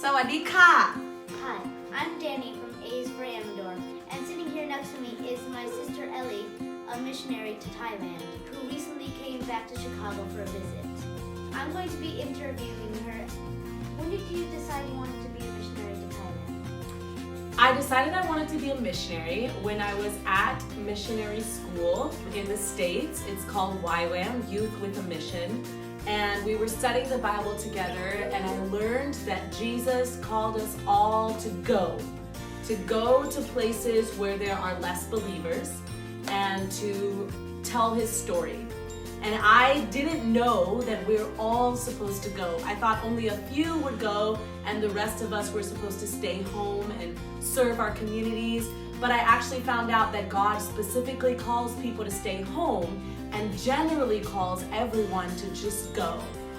สวัสดีค่ะ Hi, I'm Danny from A's for Amador, and sitting here next to me is my sister Elie, a missionary to Thailand, who recently came back to Chicago for a visit. I'm going to be interviewing her. When did you decide you wanted to be a missionary to Thailand? I decided I wanted to be a missionary when I was at missionary school in the States. It's called YWAM, Youth with a Mission. And we were studying the Bible together, and I learned that Jesus called us all to go to places where there are less believers and to tell his story. And I didn't know that we're all supposed to go. I thought only a few would go and the rest of us were supposed to stay home and serve our communities. But I actually found out that God specifically calls people to stay home and generally calls everyone to just go.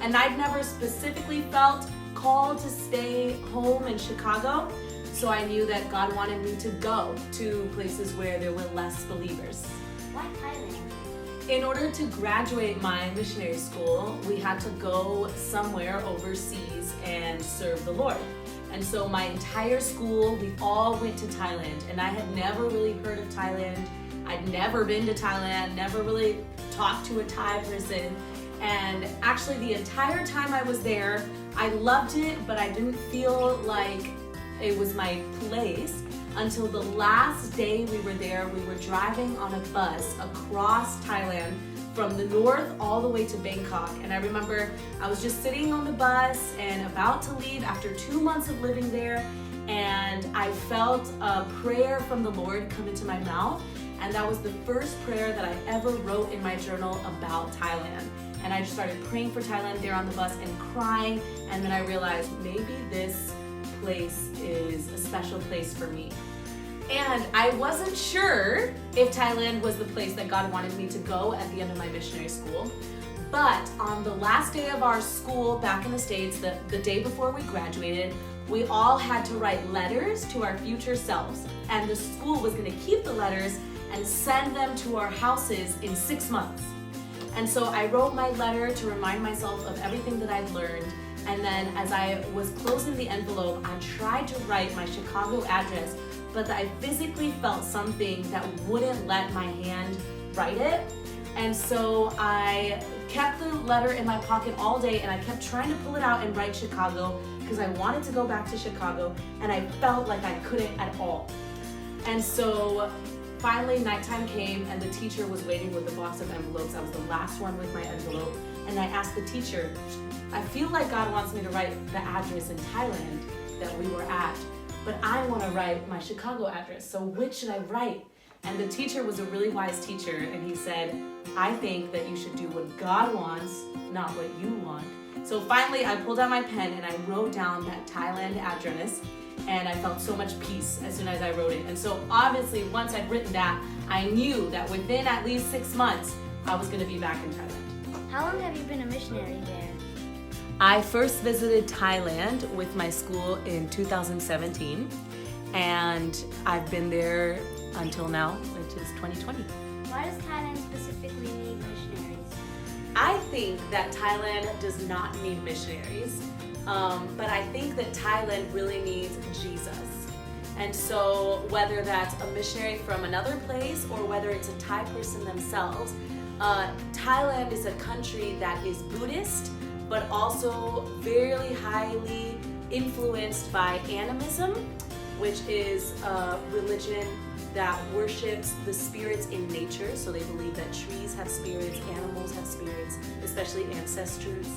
And I've never specifically felt called to stay home in Chicago, so I knew that God wanted me to go to places where there were less believers. Why Thailand? In order to graduate my missionary school, we had to go somewhere overseas and serve the Lord. And so my entire school, we all went to Thailand, and I had never really heard of Thailand. I'd never been to Thailand, never really talked to a Thai person. And actually the entire time I was there, I loved it, but I didn't feel like it was my place until the last day we were there. We were driving on a bus across Thailand from the north all the way to Bangkok. And I remember I was just sitting on the bus and about to leave after 2 months of living there, and I felt a prayer from the Lord come into my mouth. And that was the first prayer that I ever wrote in my journal about Thailand. And I just started praying for Thailand there on the bus and crying. And then I realized maybe this place is a special place for me. And I wasn't sure if Thailand was the place that God wanted me to go at the end of my missionary school. But on the last day of our school back in the States, the day before we graduated, we all had to write letters to our future selves. And the school was going to keep the letters and send them to our houses in 6 months. And so I wrote my letter to remind myself of everything that I'd learned. And then as I was closing the envelope, I tried to write my Chicago address, but I physically felt something that wouldn't let my hand write it. And so I kept the letter in my pocket all day, and I kept trying to pull it out and write Chicago because I wanted to go back to Chicago, and I felt like I couldn't at all. And so finally, nighttime came, and the teacher was waiting with a box of envelopes. I was the last one with my envelope, and I asked the teacher, I feel like God wants me to write the address in Thailand that we were at, but I want to write my Chicago address, so which should I write? And the teacher was a really wise teacher, and he said, I think that you should do what God wants, not what you want. So finally, I pulled out my pen, and I wrote down that Thailand address, and I felt so much peace as soon as I wrote it. And so obviously, once I'd written that, I knew that within at least 6 months, I was going to be back in Thailand. How long have you been a missionary there? I first visited Thailand with my school in 2017, and I've been there until now, which is 2020. Why does Thailand specifically need missionaries? I think that Thailand does not need missionaries. But I think that Thailand really needs Jesus. And so whether that's a missionary from another place or whether it's a Thai person themselves, Thailand is a country that is Buddhist, but also very highly influenced by animism, which is a religion that worships the spirits in nature. So they believe that trees have spirits, animals have spirits, especially ancestors.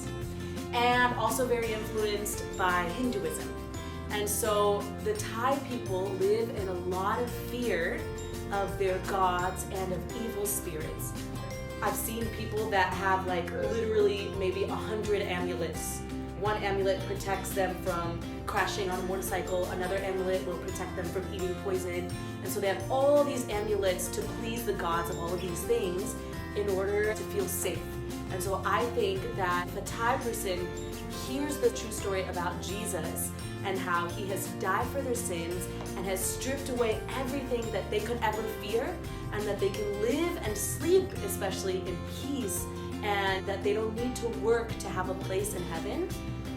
And also very influenced by Hinduism. And so the Thai people live in a lot of fear of their gods and of evil spirits. I've seen people that have like literally maybe 100 amulets. One amulet protects them from crashing on a motorcycle, another amulet will protect them from eating poison. And so they have all these amulets to please the gods of all of these things in order to feel safe. And so I think that if a Thai person hears the true story about Jesus and how he has died for their sins and has stripped away everything that they could ever fear, and that they can live and sleep, especially in peace, and that they don't need to work to have a place in heaven,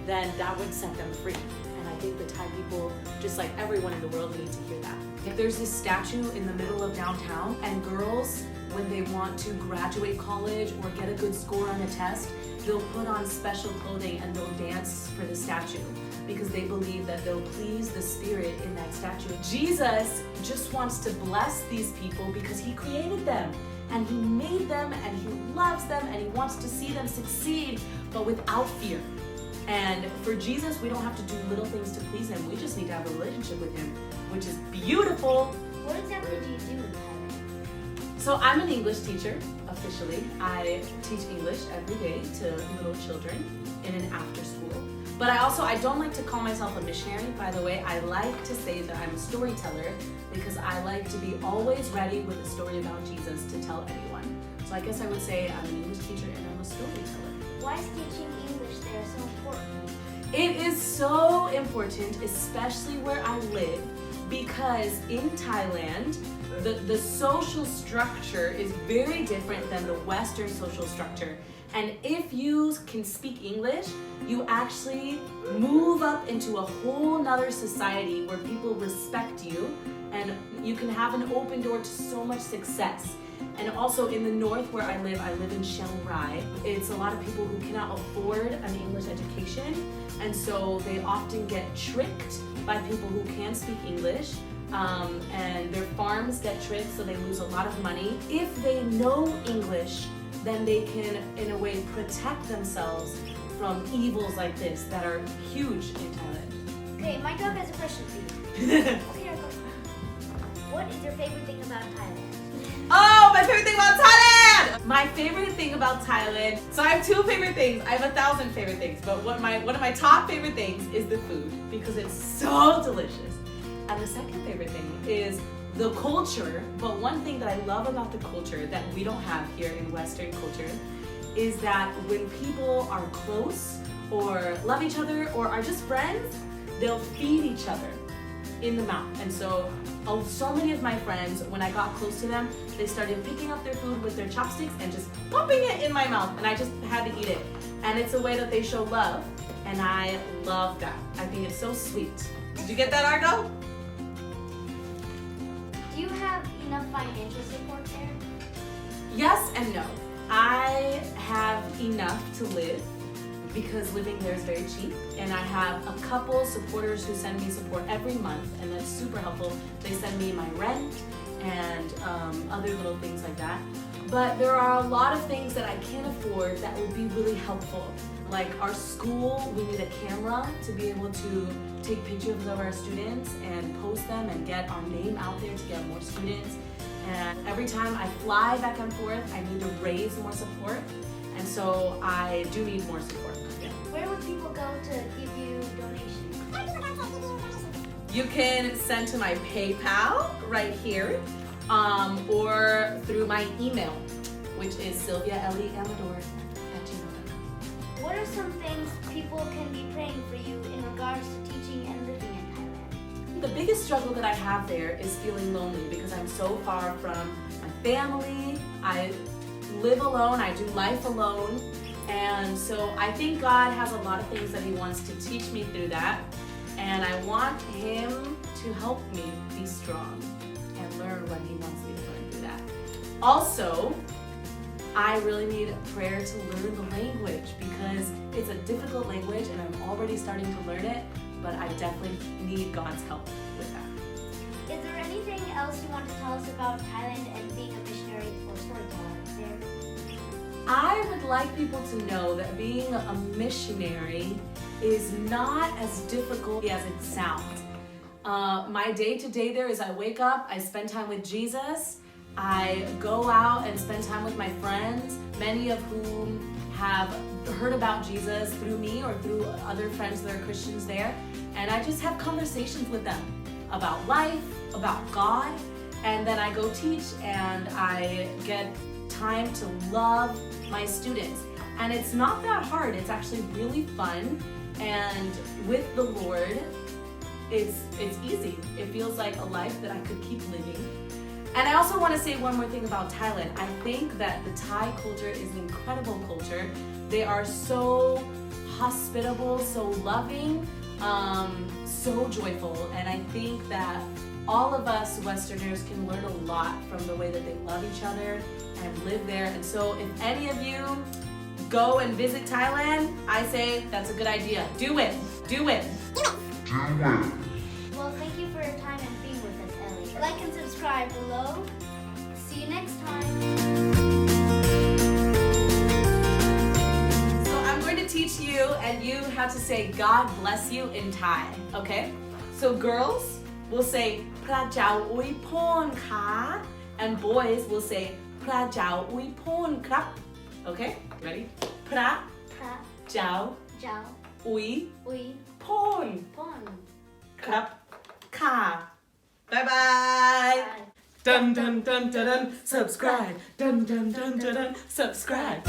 then that would set them free. And I think the Thai people, just like everyone in the world, need to hear that. There's this statue in the middle of downtown, and girls, when they want to graduate college or get a good score on a test, they'll put on special clothing and they'll dance for the statue because they believe that they'll please the spirit in that statue. Jesus just wants to bless these people because he created them and he made them and he loves them and he wants to see them succeed, but without fear. And for Jesus, we don't have to do little things to please him. We just need to have a relationship with him, which is beautiful. What exactly do you do in Thailand? So I'm an English teacher, officially. I teach English every day to little children in an after school. But I don't like to call myself a missionary, by the way. I like to say that I'm a storyteller because I like to be always ready with a story about Jesus to tell anyone. So I guess I would say I'm an English teacher and I'm a storyteller. Why is teaching English there so important? It is so important, especially where I live, because in Thailand, the social structure is very different than the Western social structure. And if you can speak English, you actually move up into a whole nother society where people respect you and you can have an open door to so much success. And also in the north where I live in Chiang Rai, it's a lot of people who cannot afford an English education, and so they often get tricked by people who can speak English, and their farms get tricked, so they lose a lot of money. If they know English, then they can, in a way, protect themselves from evils like this that are huge in Thailand. Okay, my dog has a question for you. Okay, what is your favorite thing about Thailand? Oh, my favorite thing about Thailand! My favorite thing about Thailand, so I have two favorite things. I have 1,000 favorite things, but one of my top favorite things is the food because it's so delicious. And the second favorite thing is the culture, but one thing that I love about the culture that we don't have here in Western culture is that when people are close or love each other or are just friends, they'll feed each other in the mouth. And so many of my friends, when I got close to them, they started picking up their food with their chopsticks and just popping it in my mouth, and I just had to eat it. And it's a way that they show love, and I love that. I think it's so sweet. Did you get that, Argo? Do you have enough financial support there? Yes and no. I have enough to live because living there is very cheap, and I have a couple supporters who send me support every month, and that's super helpful. They send me my rent and other little things like that. But there are a lot of things that I can't afford that would be really helpful. Like our school, we need a camera to be able to take pictures of our students and post them and get our name out there to get more students. And every time I fly back and forth, I need to raise more support. And so I do need more support. Yeah. Where would people go to give you donations? You can send to my PayPal right here, or through my email, which is sylviaelieamador@gmail.com. What are some things people can be praying for you in regards to teaching and living in Thailand? The biggest struggle that I have there is feeling lonely because I'm so far from my family. I live alone, I do life alone, and so I think God has a lot of things that he wants to teach me through that, and I want him to help me be strong and learn what he wants me to learn through that. Also, I really need prayer to learn the language because it's a difficult language and I'm already starting to learn it, but I definitely need God's help with that. Is there anything else you want to tell us about Thailand and being a missionary or storyteller there? I would like people to know that being a missionary is not as difficult as it sounds. My day-to-day there is I wake up, I spend time with Jesus, I go out and spend time with my friends, many of whom have heard about Jesus through me or through other friends that are Christians there, and I just have conversations with them about life, about God, and then I go teach and I get time to love my students. And it's not that hard, it's actually really fun, and with the Lord, it's easy. It feels like a life that I could keep living. And I also want to say one more thing about Thailand. I think that the Thai culture is an incredible culture. They are so hospitable, so loving. so joyful, and I think that all of us Westerners can learn a lot from the way that they love each other and live there. And so if any of you go and visit Thailand, I say that's a good idea. Do it. Do it. Well, thank you for your time and being with us, Elie. Like and subscribe below. See you next time. So I'm going to teach you, and you have to say God bless you in Thai, okay? So girls will say พระเจ้าอวยพรค่ะ and boys will say พระเจ้าอวยพรครับ okay? Ready? พระ พระ เจ้า เจ้า อวย อุย พร พร ครับค่ะ Bye bye. Dun dun dun dun dun. Subscribe. Dun dun dun dun dun. Subscribe.